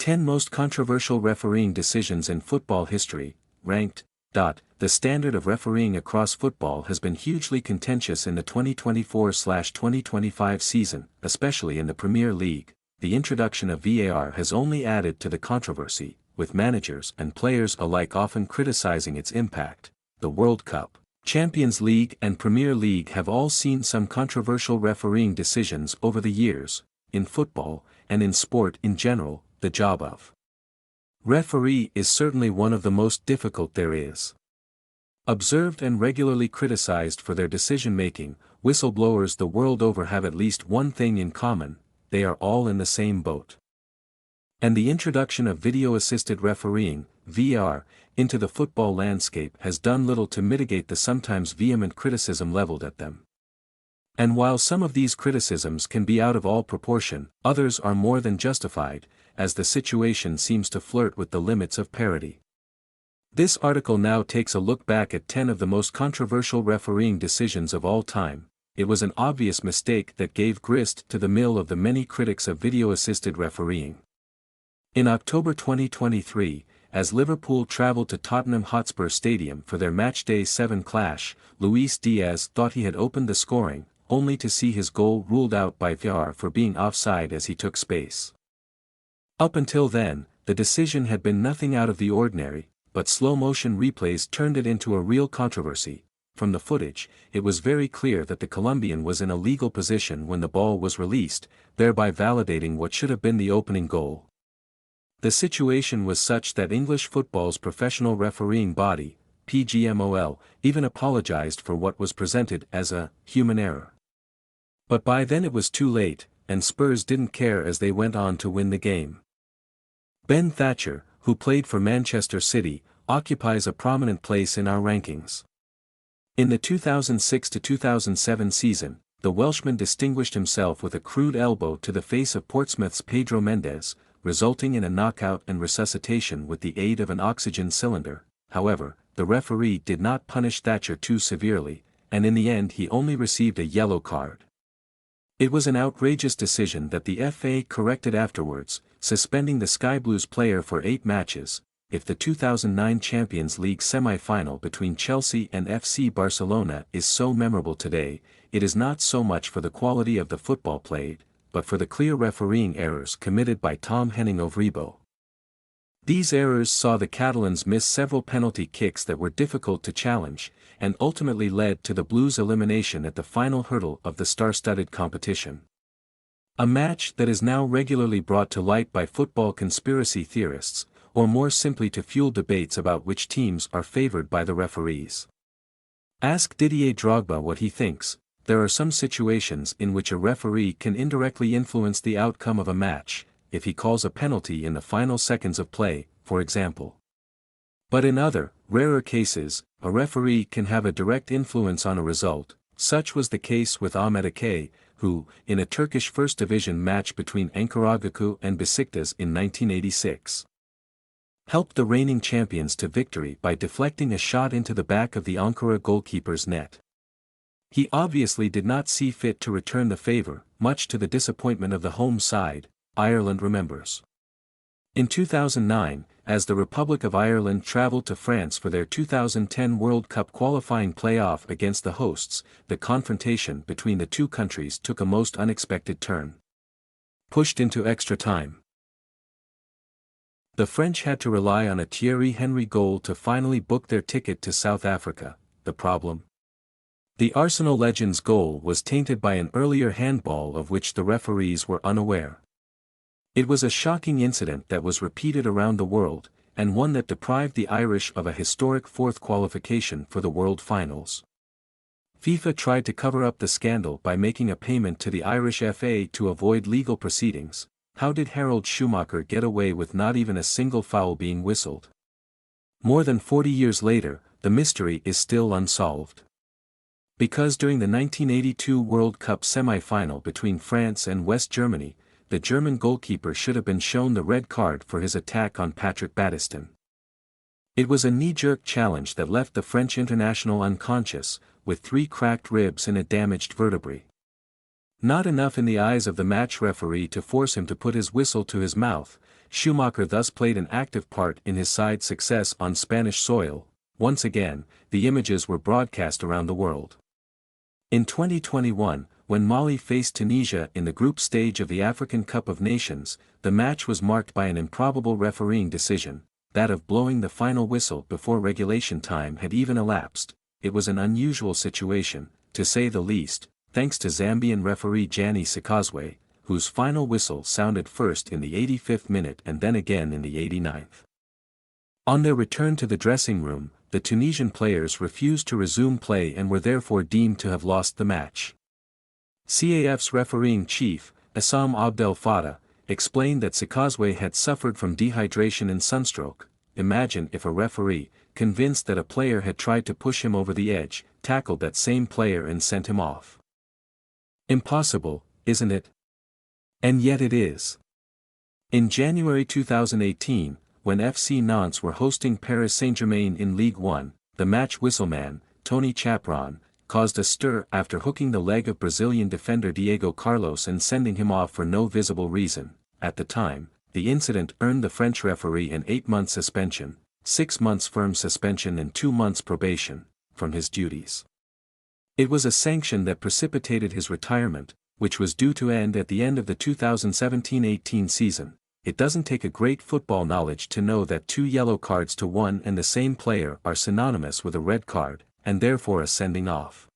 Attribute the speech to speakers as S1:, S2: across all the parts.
S1: 10 Most Controversial Refereeing Decisions in Football History, ranked. The standard of refereeing across football has been hugely contentious in the 2024-2025 season, especially in the Premier League. The introduction of VAR has only added to the controversy, with managers and players alike often criticizing its impact. The World Cup, Champions League and Premier League have all seen some controversial refereeing decisions over the years. In football, and in sport in general, the job of referee is certainly one of the most difficult there is. Observed and regularly criticized for their decision-making, whistleblowers the world over have at least one thing in common: they are all in the same boat. And the introduction of video-assisted refereeing, VAR, into the football landscape has done little to mitigate the sometimes vehement criticism leveled at them. And while some of these criticisms can be out of all proportion, others are more than justified, as the situation seems to flirt with the limits of parody. This article now takes a look back at 10 of the most controversial refereeing decisions of all time. It was an obvious mistake that gave grist to the mill of the many critics of video-assisted refereeing. In October 2023, as Liverpool travelled to Tottenham Hotspur Stadium for their Matchday 7 clash, Luis Diaz thought he had opened the scoring, only to see his goal ruled out by VAR for being offside as he took space. Up until then, the decision had been nothing out of the ordinary, but slow-motion replays turned it into a real controversy. From the footage, it was very clear that the Colombian was in a legal position when the ball was released, thereby validating what should have been the opening goal. The situation was such that English football's professional refereeing body, PGMOL, even apologized for what was presented as a human error. But by then it was too late, and Spurs didn't care as they went on to win the game. Ben Thatcher, who played for Manchester City, occupies a prominent place in our rankings. In the 2006-2007 season, the Welshman distinguished himself with a crude elbow to the face of Portsmouth's Pedro Mendes, resulting in a knockout and resuscitation with the aid of an oxygen cylinder. However, the referee did not punish Thatcher too severely, and in the end he only received a yellow card. It was an outrageous decision that the FA corrected afterwards, suspending the Sky Blues player for 8 matches. If the 2009 Champions League semi-final between Chelsea and FC Barcelona is so memorable today, it is not so much for the quality of the football played, but for the clear refereeing errors committed by Tom Henning of Rebo. These errors saw the Catalans miss several penalty kicks that were difficult to challenge, and ultimately led to the Blues' elimination at the final hurdle of the star-studded competition. A match that is now regularly brought to light by football conspiracy theorists, or more simply to fuel debates about which teams are favored by the referees. Ask Didier Drogba what he thinks. There are some situations in which a referee can indirectly influence the outcome of a match, if he calls a penalty in the final seconds of play, for example. But in other, rarer cases, a referee can have a direct influence on a result. Such was the case with Ahmet Akay, who, in a Turkish First Division match between Ankaragücü and Besiktas in 1986, helped the reigning champions to victory by deflecting a shot into the back of the Ankara goalkeeper's net. He obviously did not see fit to return the favor, much to the disappointment of the home side, Ireland remembers. In 2009, as the Republic of Ireland travelled to France for their 2010 World Cup qualifying playoff against the hosts, the confrontation between the two countries took a most unexpected turn. Pushed into extra time, the French had to rely on a Thierry Henry goal to finally book their ticket to South Africa. The problem? The Arsenal legend's goal was tainted by an earlier handball of which the referees were unaware. It was a shocking incident that was repeated around the world, and one that deprived the Irish of a historic 4th qualification for the World Finals. FIFA tried to cover up the scandal by making a payment to the Irish FA to avoid legal proceedings. How did Harold Schumacher get away with not even a single foul being whistled? More than 40 years later, the mystery is still unsolved. Because during the 1982 World Cup semi-final between France and West Germany, the German goalkeeper should have been shown the red card for his attack on Patrick Battiston. It was a knee-jerk challenge that left the French international unconscious, with 3 cracked ribs and a damaged vertebrae. Not enough in the eyes of the match referee to force him to put his whistle to his mouth, Schumacher thus played an active part in his side's success on Spanish soil. Once again, the images were broadcast around the world. In 2021, when Mali faced Tunisia in the group stage of the African Cup of Nations, the match was marked by an improbable refereeing decision, that of blowing the final whistle before regulation time had even elapsed. It was an unusual situation, to say the least, thanks to Zambian referee Janny Sikazwe, whose final whistle sounded first in the 85th minute and then again in the 89th. On their return to the dressing room, the Tunisian players refused to resume play and were therefore deemed to have lost the match. CAF's refereeing chief, Issam Abdel Fattah, explained that Sikazwe had suffered from dehydration and sunstroke. Imagine if a referee, convinced that a player had tried to push him over the edge, tackled that same player and sent him off. Impossible, isn't it? And yet it is. In January 2018, when FC Nantes were hosting Paris Saint-Germain in Ligue 1, the match whistleman, Tony Chapron, caused a stir after hooking the leg of Brazilian defender Diego Carlos and sending him off for no visible reason. At the time, the incident earned the French referee an 8-month suspension, 6 months firm suspension and 2 months probation, from his duties. It was a sanction that precipitated his retirement, which was due to end at the end of the 2017-18 season. It doesn't take a great football knowledge to know that 2 yellow cards to one and the same player are synonymous with a red card, and therefore a sending off.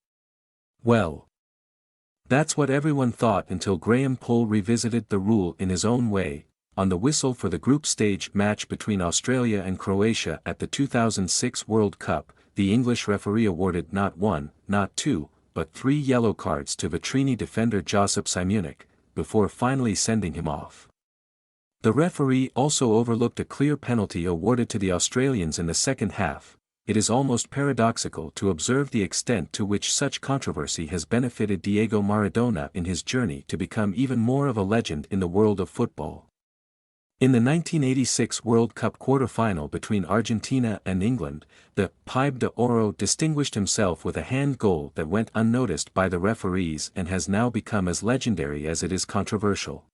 S1: Well, that's what everyone thought until Graham Poll revisited the rule in his own way. On the whistle for the group stage match between Australia and Croatia at the 2006 World Cup, the English referee awarded not 1, not 2, but 3 yellow cards to Vitrini defender Josip Simunic, before finally sending him off. The referee also overlooked a clear penalty awarded to the Australians in the second half. It is almost paradoxical to observe the extent to which such controversy has benefited Diego Maradona in his journey to become even more of a legend in the world of football. In the 1986 World Cup quarter-final between Argentina and England, the Pibe de Oro distinguished himself with a hand goal that went unnoticed by the referees and has now become as legendary as it is controversial.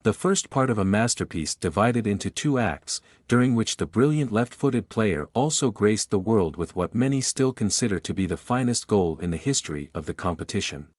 S1: The first part of a masterpiece divided into 2 acts, during which the brilliant left-footed player also graced the world with what many still consider to be the finest goal in the history of the competition.